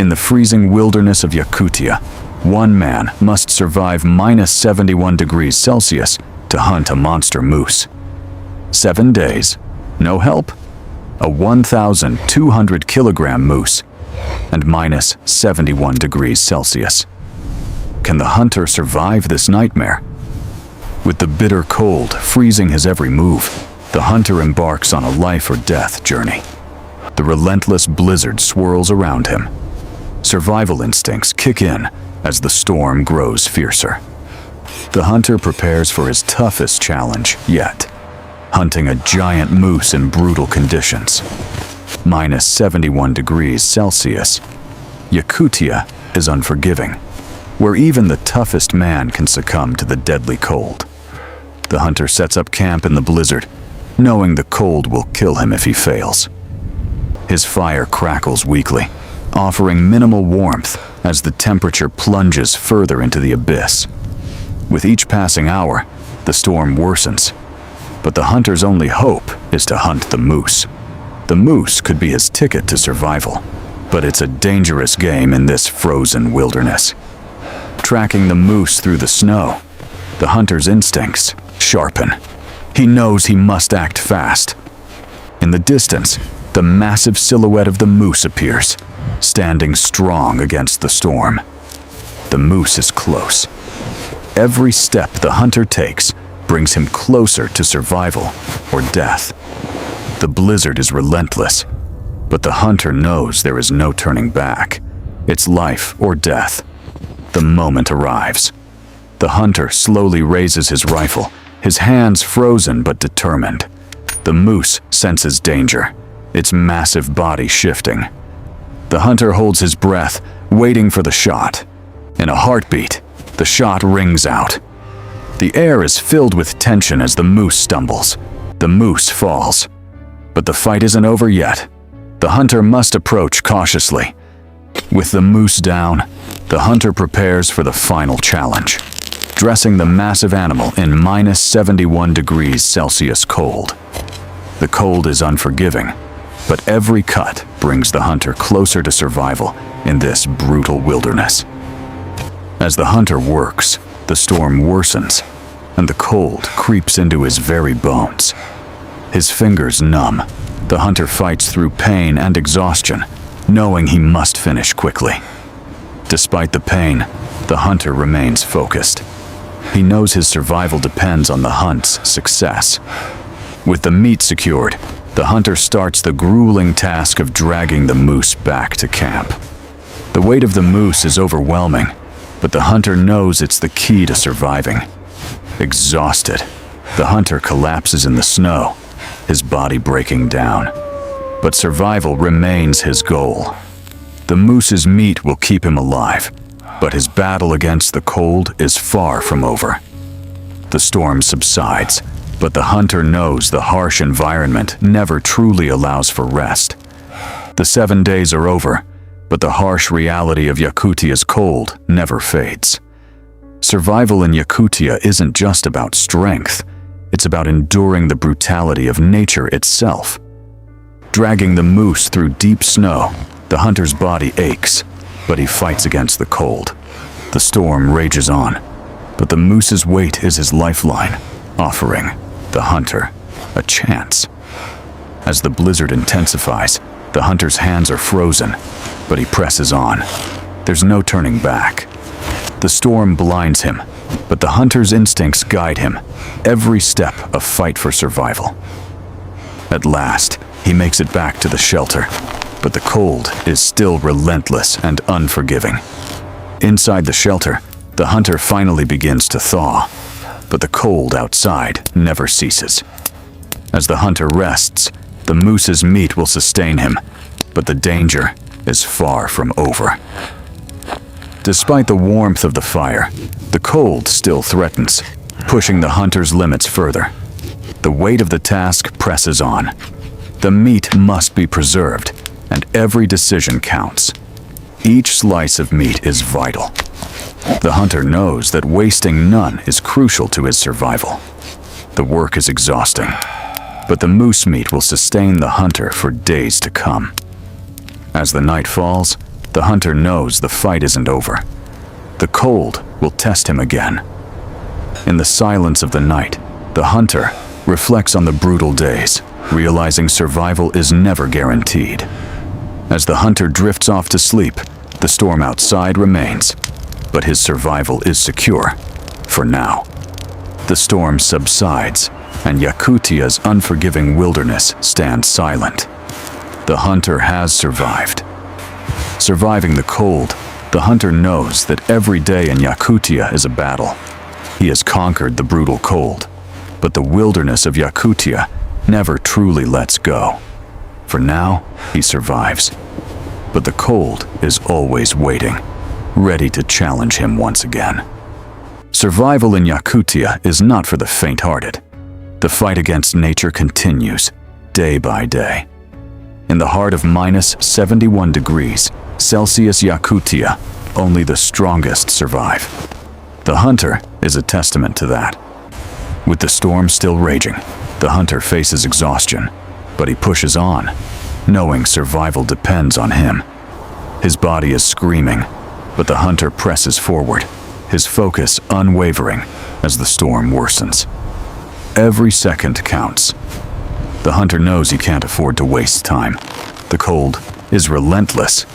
In the freezing wilderness of Yakutia, one man must survive minus 71 degrees Celsius to hunt a monster moose. 7 days, no help, a 1,200 kilogram moose, and minus 71 degrees Celsius. Can the hunter survive this nightmare? With the bitter cold freezing his every move, the hunter embarks on a life or death journey. The relentless blizzard swirls around him. Survival instincts kick in as the storm grows fiercer. The hunter prepares for his toughest challenge yet, hunting a giant moose in brutal conditions. Minus 71 degrees Celsius. Yakutia is unforgiving, where even the toughest man can succumb to the deadly cold. The hunter sets up camp in the blizzard, knowing the cold will kill him if he fails. His fire crackles weakly, offering minimal warmth as the temperature plunges further into the abyss. With each passing hour, the storm worsens, but the hunter's only hope is to hunt the moose. The moose could be his ticket to survival, but it's a dangerous game in this frozen wilderness. Tracking the moose through the snow, the hunter's instincts sharpen. He knows he must act fast. In the distance, the massive silhouette of the moose appears, standing strong against the storm. The moose is close. Every step the hunter takes brings him closer to survival or death. The blizzard is relentless, but the hunter knows there is no turning back. It's life or death. The moment arrives. The hunter slowly raises his rifle, his hands frozen but determined. The moose senses danger, its massive body shifting. The hunter holds his breath, waiting for the shot. In a heartbeat, the shot rings out. The air is filled with tension as the moose stumbles. The moose falls. But the fight isn't over yet. The hunter must approach cautiously. With the moose down, the hunter prepares for the final challenge, dressing the massive animal in minus 71 degrees Celsius cold. The cold is unforgiving, but every cut brings the hunter closer to survival in this brutal wilderness. As the hunter works, the storm worsens, and the cold creeps into his very bones. His fingers numb, the hunter fights through pain and exhaustion, knowing he must finish quickly. Despite the pain, the hunter remains focused. He knows his survival depends on the hunt's success. With the meat secured, the hunter starts the grueling task of dragging the moose back to camp. The weight of the moose is overwhelming, but the hunter knows it's the key to surviving. Exhausted, the hunter collapses in the snow, his body breaking down. But survival remains his goal. The moose's meat will keep him alive, but his battle against the cold is far from over. The storm subsides, but the hunter knows the harsh environment never truly allows for rest. The 7 days are over, but the harsh reality of Yakutia's cold never fades. Survival in Yakutia isn't just about strength, it's about enduring the brutality of nature itself. Dragging the moose through deep snow, the hunter's body aches, but he fights against the cold. The storm rages on, but the moose's weight is his lifeline, offering the hunter a chance. As the blizzard intensifies, the hunter's hands are frozen, but he presses on. There's no turning back. The storm blinds him, but the hunter's instincts guide him, every step a fight for survival. At last, he makes it back to the shelter, but the cold is still relentless and unforgiving. Inside the shelter, the hunter finally begins to thaw, but the cold outside never ceases. As the hunter rests, the moose's meat will sustain him, but the danger is far from over. Despite the warmth of the fire, the cold still threatens, pushing the hunter's limits further. The weight of the task presses on. The meat must be preserved, and every decision counts. Each slice of meat is vital. The hunter knows that wasting none is crucial to his survival. The work is exhausting, but the moose meat will sustain the hunter for days to come. As the night falls, the hunter knows the fight isn't over. The cold will test him again. In the silence of the night, the hunter reflects on the brutal days, realizing survival is never guaranteed. As the hunter drifts off to sleep, the storm outside remains, but his survival is secure, for now. The storm subsides, and Yakutia's unforgiving wilderness stands silent. The hunter has survived. Surviving the cold, the hunter knows that every day in Yakutia is a battle. He has conquered the brutal cold, but the wilderness of Yakutia never truly lets go. For now, he survives. But the cold is always waiting, ready to challenge him once again. Survival in Yakutia is not for the faint-hearted. The fight against nature continues, day by day. In the heart of minus 71 degrees Celsius Yakutia, only the strongest survive. The hunter is a testament to that. With the storm still raging, the hunter faces exhaustion, but he pushes on, knowing survival depends on him. His body is screaming, but the hunter presses forward, his focus unwavering as the storm worsens. Every second counts. The hunter knows he can't afford to waste time. The cold is relentless.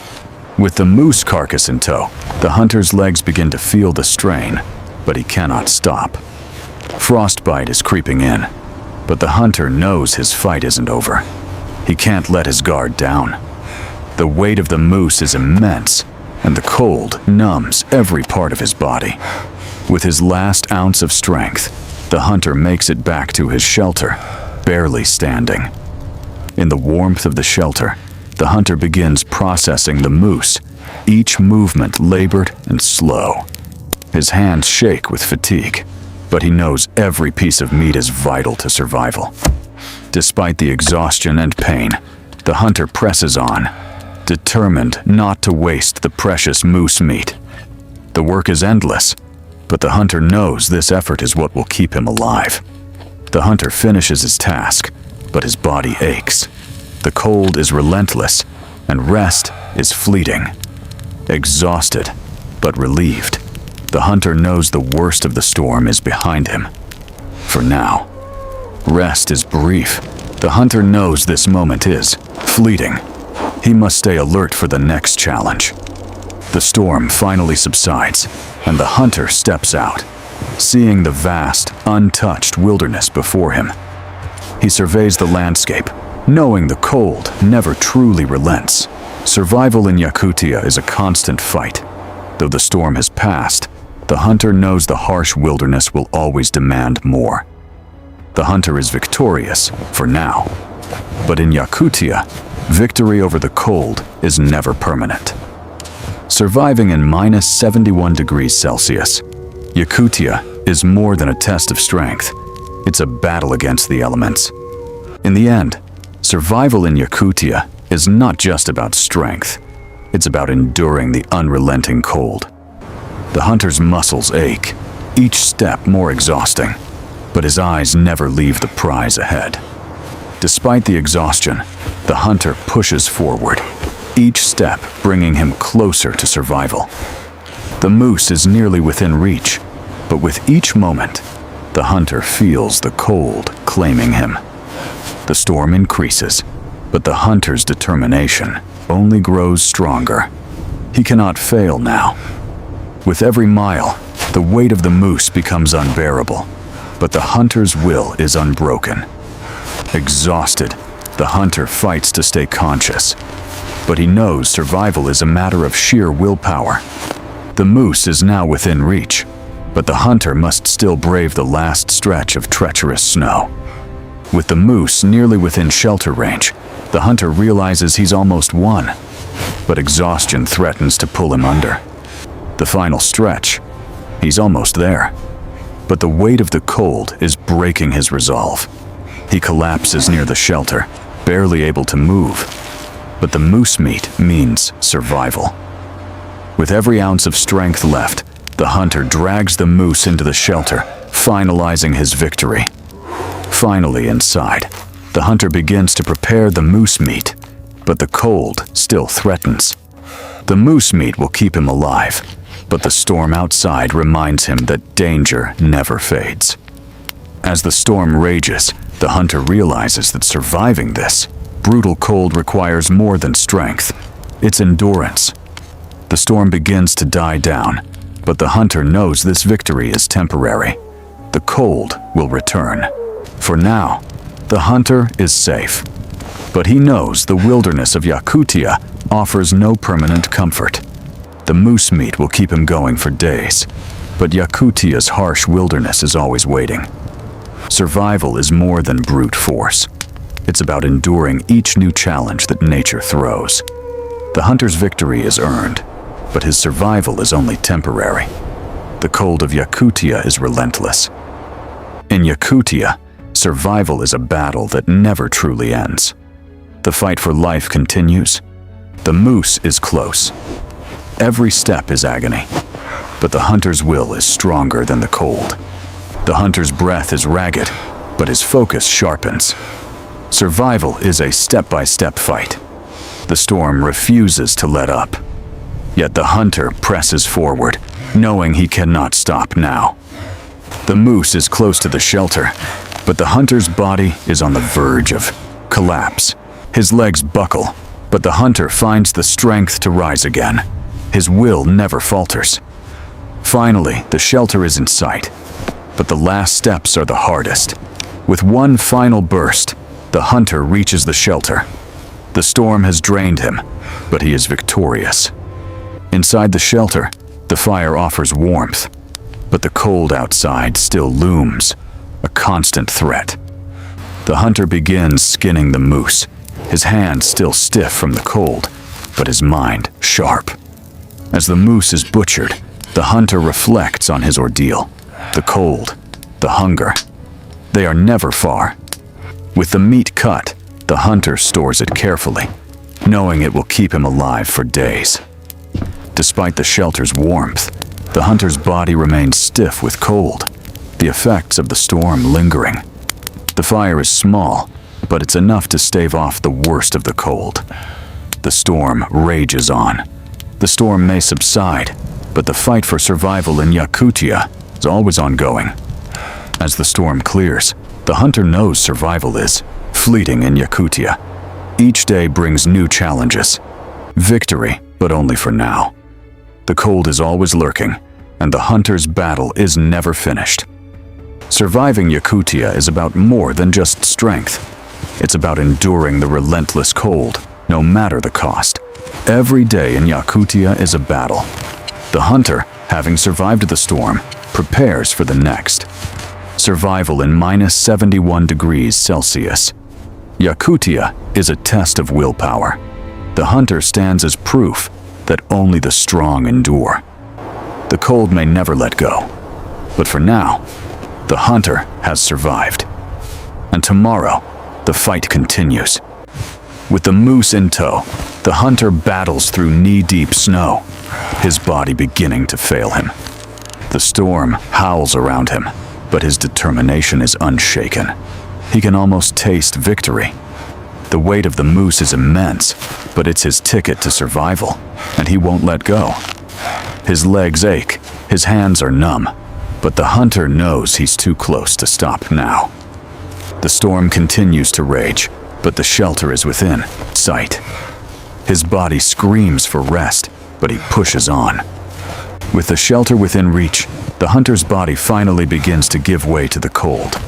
With the moose carcass in tow, the hunter's legs begin to feel the strain, but he cannot stop. Frostbite is creeping in, but the hunter knows his fight isn't over. He can't let his guard down. The weight of the moose is immense, and the cold numbs every part of his body. With his last ounce of strength, the hunter makes it back to his shelter, barely standing. In the warmth of the shelter, the hunter begins processing the moose, each movement labored and slow. His hands shake with fatigue, but he knows every piece of meat is vital to survival. Despite the exhaustion and pain, the hunter presses on, determined not to waste the precious moose meat. The work is endless, but the hunter knows this effort is what will keep him alive. The hunter finishes his task, but his body aches. The cold is relentless, and rest is fleeting. Exhausted, but relieved, the hunter knows the worst of the storm is behind him. For now. Rest is brief. The hunter knows this moment is fleeting. He must stay alert for the next challenge. The storm finally subsides, and the hunter steps out, seeing the vast, untouched wilderness before him. He surveys the landscape, knowing the cold never truly relents. Survival in Yakutia is a constant fight. Though the storm has passed, the hunter knows the harsh wilderness will always demand more. The hunter is victorious, for now. But in Yakutia, victory over the cold is never permanent. Surviving in minus 71 degrees Celsius, Yakutia is more than a test of strength. It's a battle against the elements. In the end, survival in Yakutia is not just about strength. It's about enduring the unrelenting cold. The hunter's muscles ache, each step more exhausting, but his eyes never leave the prize ahead. Despite the exhaustion, the hunter pushes forward, each step bringing him closer to survival. The moose is nearly within reach, but with each moment, the hunter feels the cold claiming him. The storm increases, but the hunter's determination only grows stronger. He cannot fail now. With every mile, the weight of the moose becomes unbearable, but the hunter's will is unbroken. Exhausted, the hunter fights to stay conscious, but he knows survival is a matter of sheer willpower. The moose is now within reach, but the hunter must still brave the last stretch of treacherous snow. With the moose nearly within shelter range, the hunter realizes he's almost won, but exhaustion threatens to pull him under. The final stretch, he's almost there, but the weight of the cold is breaking his resolve. He collapses near the shelter, barely able to move, but the moose meat means survival. With every ounce of strength left, the hunter drags the moose into the shelter, finalizing his victory. Finally inside, the hunter begins to prepare the moose meat, but the cold still threatens. The moose meat will keep him alive, but the storm outside reminds him that danger never fades. As the storm rages, the hunter realizes that surviving this brutal cold requires more than strength. It's endurance. The storm begins to die down, but the hunter knows this victory is temporary. The cold will return. For now, the hunter is safe. But he knows the wilderness of Yakutia offers no permanent comfort. The moose meat will keep him going for days, but Yakutia's harsh wilderness is always waiting. Survival is more than brute force. It's about enduring each new challenge that nature throws. The hunter's victory is earned, but his survival is only temporary. The cold of Yakutia is relentless. In Yakutia, survival is a battle that never truly ends. The fight for life continues. The moose is close. Every step is agony, but the hunter's will is stronger than the cold. The hunter's breath is ragged, but his focus sharpens. Survival is a step-by-step fight. The storm refuses to let up. Yet the hunter presses forward, knowing he cannot stop now. The moose is close to the shelter, but the hunter's body is on the verge of collapse. His legs buckle, but the hunter finds the strength to rise again. His will never falters. Finally, the shelter is in sight, but the last steps are the hardest. With one final burst, the hunter reaches the shelter. The storm has drained him, but he is victorious. Inside the shelter, the fire offers warmth, but the cold outside still looms, a constant threat. The hunter begins skinning the moose, his hands still stiff from the cold, but his mind sharp. As the moose is butchered, the hunter reflects on his ordeal. The cold, the hunger, they are never far. With the meat cut, the hunter stores it carefully, knowing it will keep him alive for days. Despite the shelter's warmth, the hunter's body remains stiff with cold, the effects of the storm lingering. The fire is small, but it's enough to stave off the worst of the cold. The storm rages on. The storm may subside, but the fight for survival in Yakutia is always ongoing. As the storm clears, the hunter knows survival is fleeting in Yakutia. Each day brings new challenges. Victory, but only for now. The cold is always lurking, and the hunter's battle is never finished. Surviving Yakutia is about more than just strength. It's about enduring the relentless cold, no matter the cost. Every day in Yakutia is a battle. The hunter, having survived the storm, prepares for the next. Survival in -71 degrees Celsius. Yakutia is a test of willpower. The hunter stands as proof that only the strong endure. The cold may never let go, but for now, the hunter has survived. And tomorrow, the fight continues. With the moose in tow, the hunter battles through knee-deep snow, his body beginning to fail him. The storm howls around him, but his determination is unshaken. He can almost taste victory. The weight of the moose is immense, but it's his ticket to survival, and he won't let go. His legs ache, his hands are numb, but the hunter knows he's too close to stop now. The storm continues to rage, but the shelter is within sight. His body screams for rest, but he pushes on. With the shelter within reach, the hunter's body finally begins to give way to the cold.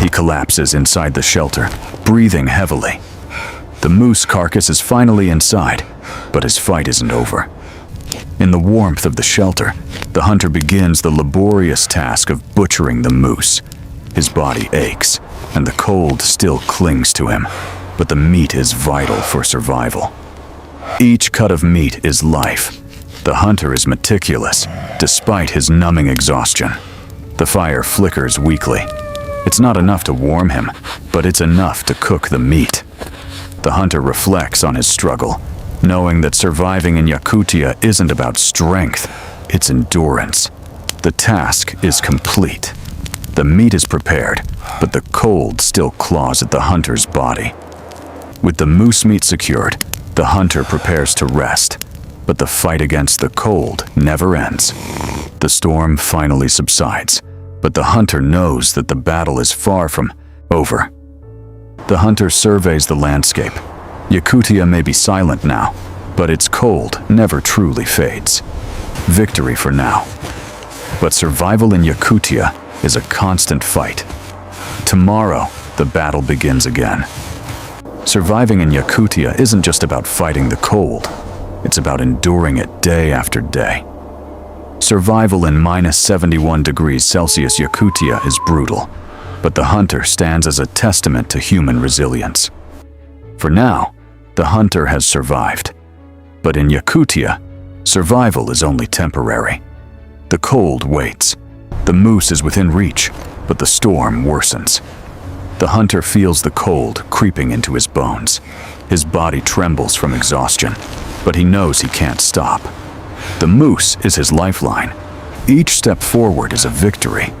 He collapses inside the shelter, breathing heavily. The moose carcass is finally inside, but his fight isn't over. In the warmth of the shelter, the hunter begins the laborious task of butchering the moose. His body aches, and the cold still clings to him, but the meat is vital for survival. Each cut of meat is life. The hunter is meticulous, despite his numbing exhaustion. The fire flickers weakly. It's not enough to warm him, but it's enough to cook the meat. The hunter reflects on his struggle, knowing that surviving in Yakutia isn't about strength, it's endurance. The task is complete. The meat is prepared, but the cold still claws at the hunter's body. With the moose meat secured, the hunter prepares to rest. but the fight against the cold never ends. The storm finally subsides, but the hunter knows that the battle is far from over. The hunter surveys the landscape. Yakutia may be silent now, but its cold never truly fades. Victory for now. But survival in Yakutia is a constant fight. Tomorrow, the battle begins again. Surviving in Yakutia isn't just about fighting the cold. It's about enduring it day after day. Survival in -71°C Yakutia is brutal, but the hunter stands as a testament to human resilience. For now, the hunter has survived. But in Yakutia, survival is only temporary. The cold waits. The moose is within reach, but the storm worsens. The hunter feels the cold creeping into his bones. His body trembles from exhaustion, but he knows he can't stop. The moose is his lifeline. Each step forward is a victory.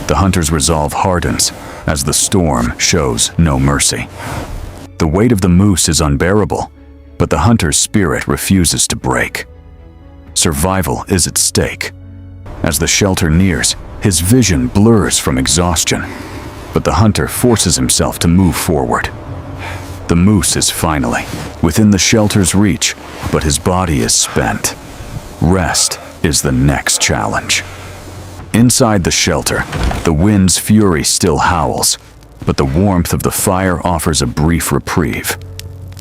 The hunter's resolve hardens as the storm shows no mercy. The weight of the moose is unbearable, but the hunter's spirit refuses to break. Survival is at stake. As the shelter nears, his vision blurs from exhaustion, but the hunter forces himself to move forward. The moose is finally within the shelter's reach, but his body is spent. Rest is the next challenge. Inside the shelter, the wind's fury still howls, but the warmth of the fire offers a brief reprieve.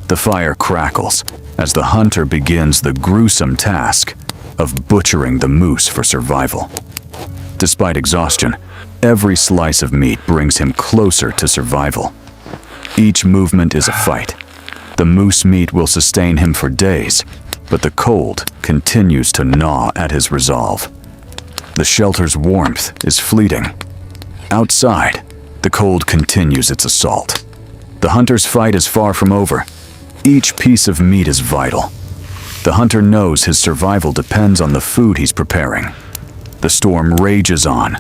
The fire crackles as the hunter begins the gruesome task of butchering the moose for survival. Despite exhaustion, every slice of meat brings him closer to survival. Each movement is a fight. The moose meat will sustain him for days, but the cold continues to gnaw at his resolve. The shelter's warmth is fleeting. Outside, the cold continues its assault. The hunter's fight is far from over. Each piece of meat is vital. The hunter knows his survival depends on the food he's preparing. The storm rages on,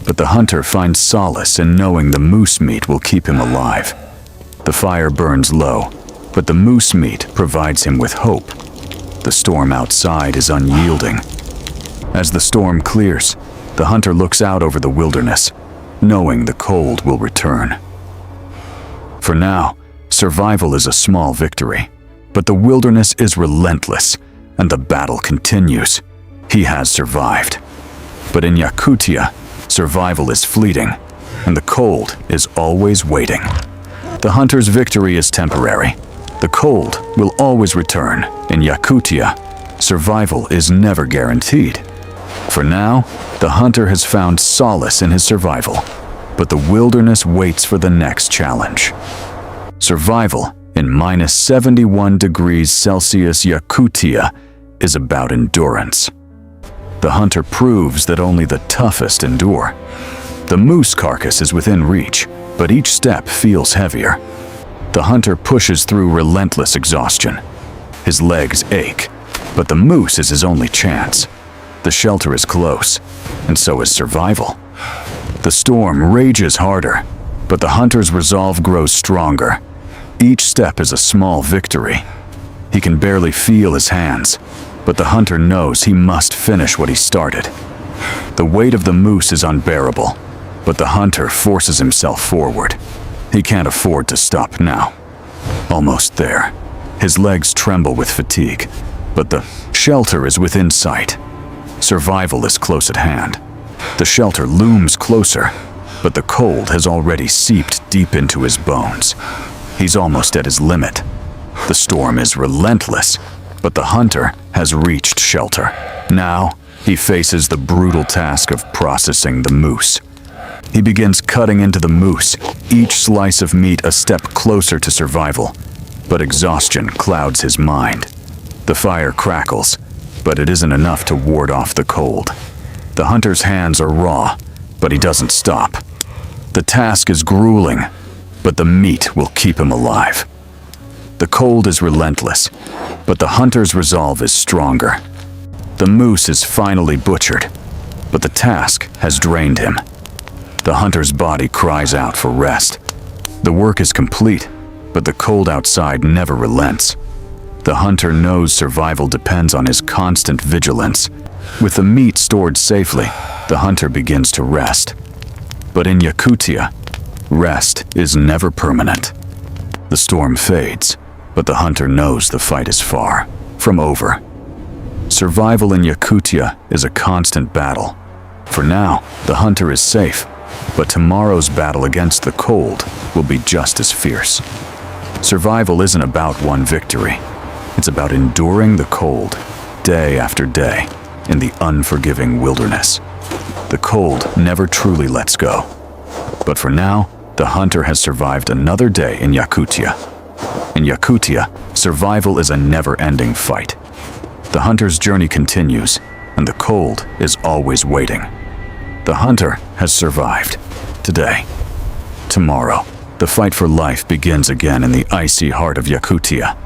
but the hunter finds solace in knowing the moose meat will keep him alive. The fire burns low, but the moose meat provides him with hope. The storm outside is unyielding. As the storm clears, the hunter looks out over the wilderness, knowing the cold will return. For now, survival is a small victory, but the wilderness is relentless, and the battle continues. He has survived. But in Yakutia, survival is fleeting, and the cold is always waiting. The hunter's victory is temporary. The cold will always return. In Yakutia, survival is never guaranteed. For now, the hunter has found solace in his survival, but the wilderness waits for the next challenge. Survival in -71°C Yakutia is about endurance. The hunter proves that only the toughest endure. The moose carcass is within reach, but each step feels heavier. The hunter pushes through relentless exhaustion. His legs ache, but the moose is his only chance. The shelter is close, and so is survival. The storm rages harder, but the hunter's resolve grows stronger. Each step is a small victory. He can barely feel his hands, but the hunter knows he must finish what he started. The weight of the moose is unbearable, but the hunter forces himself forward. He can't afford to stop now. Almost there. His legs tremble with fatigue, but the shelter is within sight. Survival is close at hand. The shelter looms closer, but the cold has already seeped deep into his bones. He's almost at his limit. The storm is relentless, but the hunter has reached shelter. Now, he faces the brutal task of processing the moose. He begins cutting into the moose, each slice of meat a step closer to survival. But exhaustion clouds his mind. The fire crackles, but it isn't enough to ward off the cold. The hunter's hands are raw, but he doesn't stop. The task is grueling, but the meat will keep him alive. The cold is relentless, but the hunter's resolve is stronger. The moose is finally butchered, but the task has drained him. The hunter's body cries out for rest. The work is complete, but the cold outside never relents. The hunter knows survival depends on his constant vigilance. With the meat stored safely, the hunter begins to rest. But in Yakutia, rest is never permanent. The storm fades, but the hunter knows the fight is far from over. Survival in Yakutia is a constant battle. For now, the hunter is safe, but tomorrow's battle against the cold will be just as fierce. Survival isn't about one victory. It's about enduring the cold, day after day, in the unforgiving wilderness. The cold never truly lets go. But for now, the hunter has survived another day in Yakutia. In Yakutia, survival is a never-ending fight. The hunter's journey continues, and the cold is always waiting. The hunter has survived. Today. Tomorrow, the fight for life begins again in the icy heart of Yakutia.